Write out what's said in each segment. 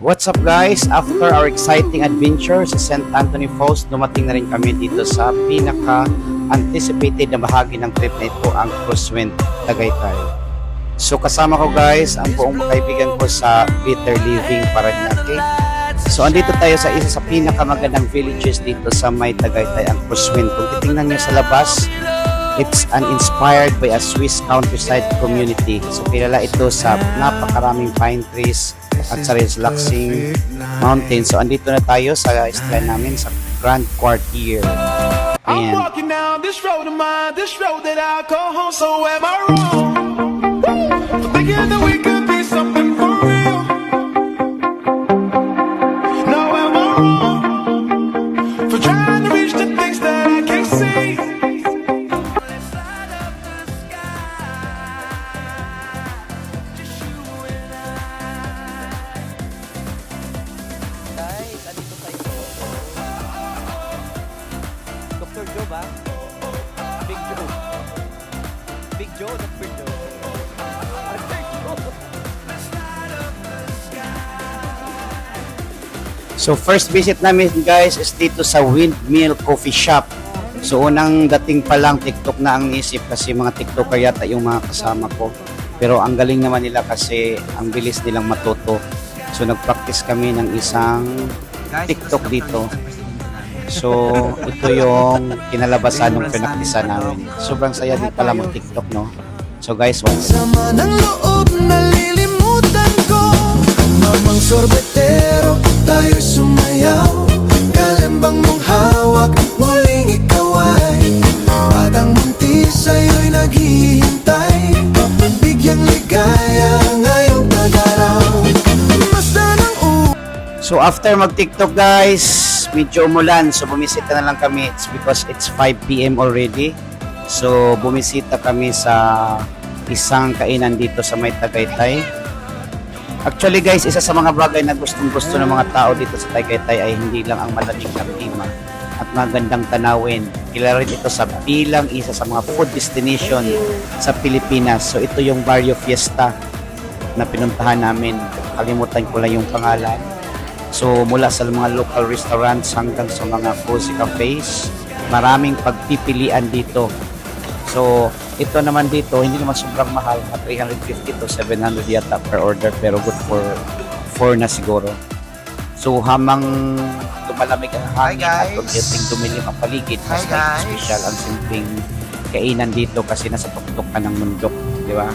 What's up guys? After our exciting adventure sa St. Anthony Falls, dumating na rin kami dito sa pinaka-anticipated na bahagi ng trip na ito, ang Crosswind Tagaytay. So kasama ko guys, ang buong kaibigan ko sa Better Living Parañaque. So andito tayo sa isa sa pinakamagandang villages dito sa may Tagaytay, ang Crosswind. Kung titingnan nyo sa labas, it's inspired by a Swiss countryside community. So kilala ito sa napakaraming pine trees at sa relaxing mountains. So andito na tayo sa isla namin sa Grand Quartier. I'm walking down this road of mine, this road that I call home. So am I wrong for thinking that we could be something for real? No, am I wrong for trying to reach the things that I can't see? Guys, andito tayo. Dr. Joe ba? Big Joe. Big Joe, Dr. Joe. Dr. Joe. So first visit namin guys is dito sa Windmill Coffee Shop. So unang dating pa lang TikTok na ang isip kasi mga TikToker yata yung mga kasama ko. Pero ang galing naman nila kasi ang bilis nilang matuto. So nag-practice kami ng isang TikTok dito. So ito yung kinalabasan ng pinaktisan namin. Sobrang saya din pala mag TikTok, no? So guys, once. Sama ng loob, nalilimutan ko. Mamang sorbetero, tayo'y sumayaw. Kalimbang mong hawak, muling ikaw ay batang munti sa'yo'y naghihintay. Bigyang ligaya ngayong tagaraw. So after mag-TikTok guys, medyo umulan. So bumisita na lang kami. It's because it's 5 PM already. So bumisita kami sa isang kainan dito sa may Tagaytay. Actually guys, isa sa mga bagay na gustong-gusto ng mga tao dito sa Tagaytay ay hindi lang ang malamig na klima at magandang tanawin. Kilala rin ito sa bilang isa sa mga food destination sa Pilipinas. So ito yung Barrio Fiesta na pinuntahan namin. Kalimutan ko lang yung pangalan. So mula sa mga local restaurants hanggang sa mga cozy cafes, maraming pagpipilian dito. So ito naman dito, hindi naman sobrang mahal, 350 to 700 yata per order, pero good for 4 na siguro. So hamang lumalamig ang hangin at unti-unting dumilim ang paligid, mas may special ang simpleng kainan dito kasi nasa tuktok ka ng mundok, di ba?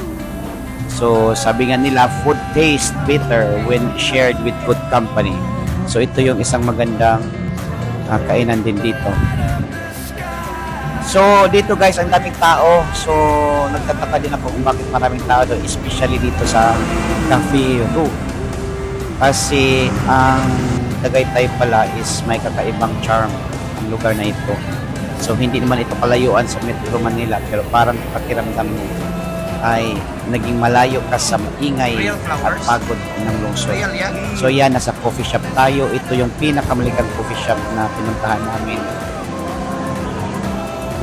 So, sabi nga nila, food tastes better when shared with good company. So, ito yung isang magandang kainan din dito. So, dito guys, ang daming tao. So, nagtataka din ako kung bakit maraming tao doon, especially dito sa Cafe Roux. Kasi, ang Tagaytay pala is may kakaibang charm ang lugar na ito. So, hindi naman ito kalayuan sa Metro Manila, pero parang pakiramdam niya ay naging malayo ka sa maingay at pagod ng lungsod. So yan, nasa coffee shop tayo. Ito yung pinakamaligang coffee shop na pinuntahan namin.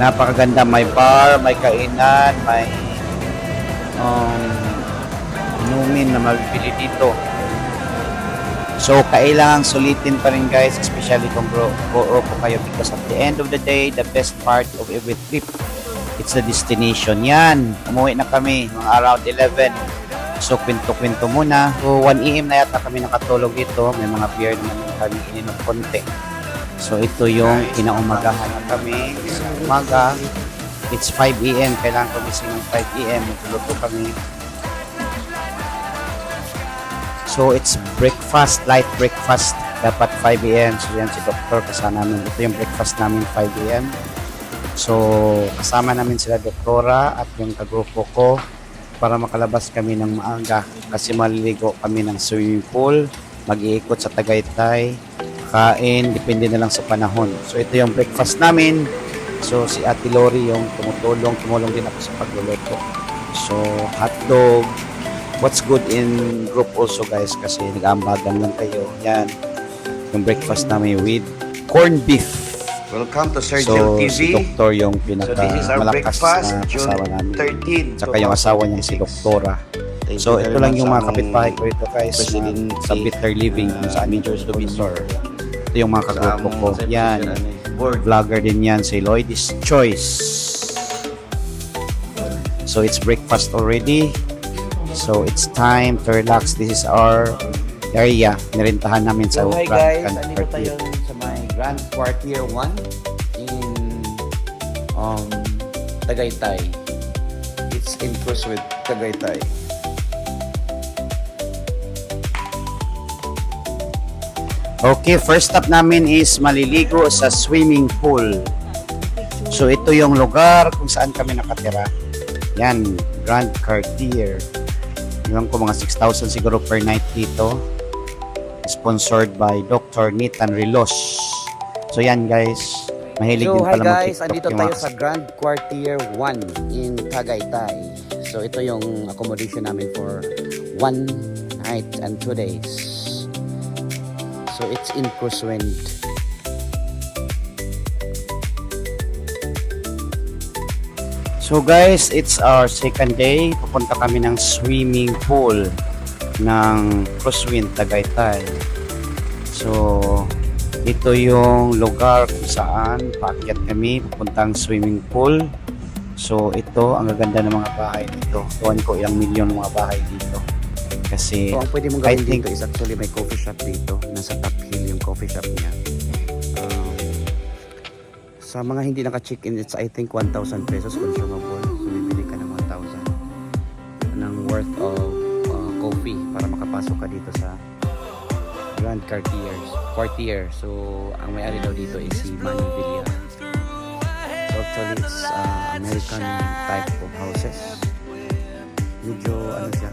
Napakaganda, may bar, may kainan, may inumin na mabibili dito. So kailangang sulitin pa rin guys, especially kung bro po kayo, because at the end of the day, the best part of every trip, it's the destination. Yan, umuwi na kami mga around 11. So kwento-kwento muna. So 1 AM na yata kami nakatulog dito. May mga beer naman kami ininom konti. So ito yung kinaumagahan na kami sa umaga. It's 5 AM, kailangan kumising ng 5 AM. Magluto kami. So it's breakfast, light breakfast. Dapat 5 AM. So yan si Doktor kasama namin. Ito yung breakfast namin 5 AM. So, kasama namin sila doktora at yung kagrupo ko para makalabas kami ng maaga kasi maliligo kami ng swimming pool, mag-iikot sa Tagaytay, kain, depende na lang sa panahon. So, ito yung breakfast namin. So, si Ate Lori yung tumulong din ako sa pagluluto. So, hotdog. What's good in group also guys kasi nag-aambagan lang kayo. Yan, yung breakfast namin with corned beef. Welcome to Sergio So, TV. si Doktor yung So this is our pinakamalakas breakfast, na June kasama namin. 13. Tsaka yung asawa niya si Doktora. Thank So you ito very lang much yung sa mga among kapitbahay ko ito guys, President sa Bitter Living, kung saan Major medyo Sponsor. ito yung mga kagrupo ko. Yan, Board. vlogger din yan, si Lloyd's Choice. So it's breakfast already. So it's time to relax. This is our area. Nirintahan namin sa So hi Grand guys, andito tayo Quartier. sa my Grand Quartier 1 in Tagaytay. It's in cruise with Tagaytay. Okay, first stop namin is maliligo sa swimming pool. So ito yung lugar kung saan kami nakatira. Yan, Grand Quartier. Ilang ko mga 6,000 siguro per night dito. Sponsored by Dr. Nathan Rilos. So yan guys, mahilig din So hi pala guys, mag-TikTok andito yung tayo mga sa Grand Quartier 1 in Tagaytay. So ito yung accommodation namin for 1 night and 2 days. So it's in Cruisewind. So guys, it's our second day. Pupunta kami ng swimming pool ng Crosswind Tagaytay. So, ito yung lugar kung saan paakyat kami, pupuntang swimming pool. So, ito, ang gaganda ng mga bahay dito. Tuwan ko ilang milyon mga bahay dito. Kasi, So ang pwede mong I gawin think- dito is actually may coffee shop dito. Nasa Top Hill yung coffee shop niya. Sa mga hindi naka-check-in, it's I think 1,000 pesos consumable. So bibili ka ng 1,000 ng worth of coffee para makapasok ka dito sa Grand Quartier. So ang may-ari daw dito is si Manny Villa. So actually it's American type of houses. Medyo ano siya,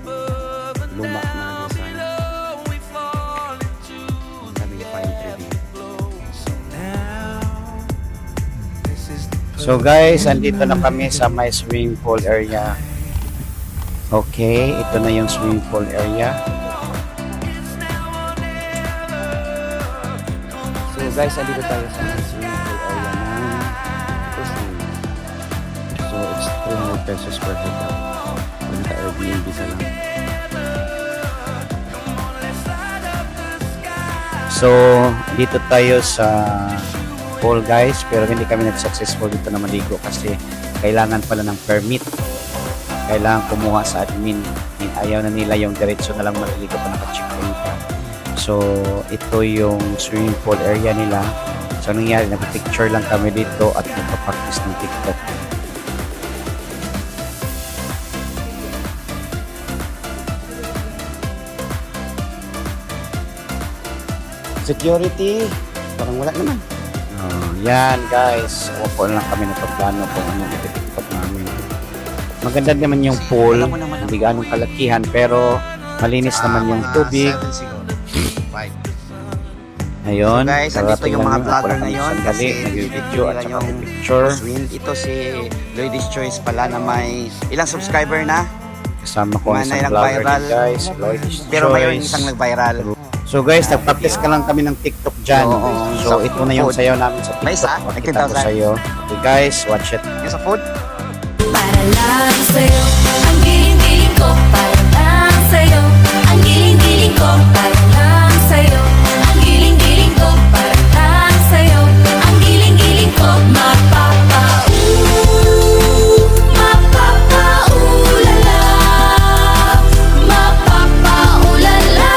luma na design. Ang daming pine tree dito. so guys, andito na kami sa my swimming pool area. Okay, ito na yung swimming pool area. So guys, andito tayo sa swimming pool area ng Cruisewind. So it's 300 pesos per head daw. Kung naka-Airbnb ka lang. So, dito tayo sa pool guys, pero hindi kami nag-successful dito na maligo kasi kailangan pala ng permit. Kailangan kumuha sa admin. Ayaw na nila yung diretso na lang maliligo pa naka-check-in ka. So, ito yung swimming pool area nila. So, anong nangyari? Nag-picture lang kami dito at nagpa-practice ng TikTok. Security, parang wala naman. Yan guys, upo lang kami nagpaplano kung ano yung TikTok namin. Maganda naman yung pool, Alam mo naman hindi ganong kalakihan pero malinis naman yung tubig. Ayun, So guys, andito darating yung lang mga yun. vlogger Wala kami ngayon sandali, kasi nag-video at nila saka yung picture. Cruisewind. Ito si Lloyd's Choice pala na may ilang subscriber na. Kasama ko ang Mga isang ilang vlogger viral. din guys, Lloyd's Pero mayroon Choice. isang nag-viral. So guys, nag-practice ka lang kami ng TikTok dyan. Oo, So sa ito na yung food. sayaw namin sa May isa? TikTok. Pakita ko 10,000. sa'yo. Okay guys, watch it. Yung sa food, Para lang sa'yo, ang giling-giling ko. Para lang sa'yo, ang giling-giling ko. Para lang sa'yo, ang giling-giling ko. Para lang sa'yo, ang giling-giling ko. Mapapa-ulala. Mapapa-ulala.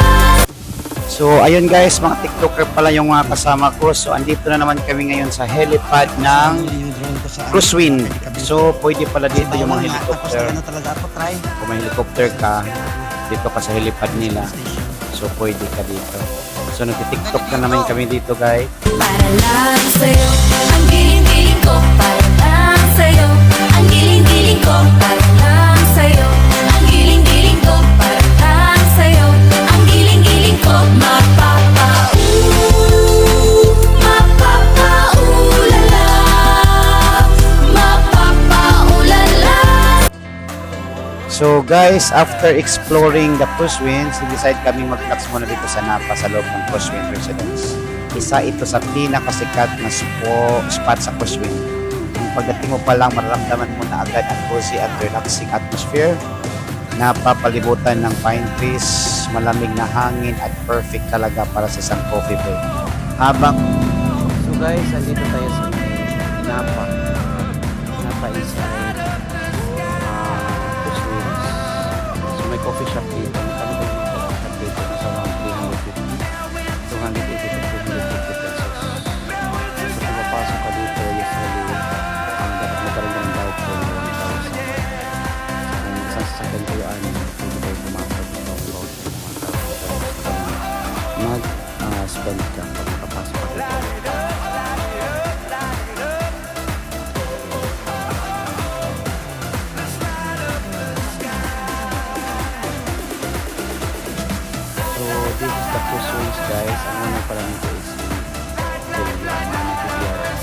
So, ayun guys, mga TikToker pala yung mga kasama ko. So, andito na naman kami ngayon sa helipad ng Cruisewind. So, pwede pala dito yung mga helicopter. Kung may helicopter ka, dito ka sa helipad nila. So, pwede ka dito. So, nag-TikTok na naman kami dito guys. Para lang sa'yo, ang giling-giling ko. Para lang sa'yo, ang giling-giling ko. Para lang sa'yo, ang giling-giling ko. Para lang sa'yo, ang giling-giling ko. Mapapa-ulala. Mapapa-ulala. So guys, after exploring the Cruisewind, decide kami mag-relax muna dito sa Napa sa loob ng Cruisewind Residence. Isa ito sa pinakasikat na spot sa Cruisewind. Kung pagdating mo pa lang, mararamdaman mo na agad ang cozy at relaxing atmosphere. napapalibutan ng pine trees, malamig na hangin at perfect talaga para sa isang coffee break. Habang So guys, andito tayo sa Napa. Napa is Puswins. So may coffee shop dito. Magkano ba yung coffee shop dito? Nasa around 350. 280 to 350 pesos. So kung mapasok ka dito, usually dapat magkaroon ka ng bayad for 1,000. Kung isang sasakyan kayo, pwede kayo pumasok dito ang about 1,000. Mag-spend ka pag makapasok ka dito. So this is the Puswins guys. Ang una pala nito is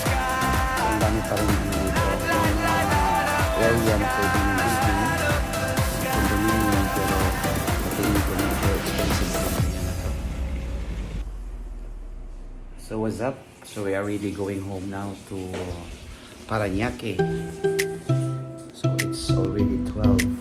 so ang dami pa rin dito. Yung area na pwede nyo building. Condominium pero patingin ko medyo expensive pa rin yan na to. So what's up? So we are really going home now to Parañaque. So it's already 12.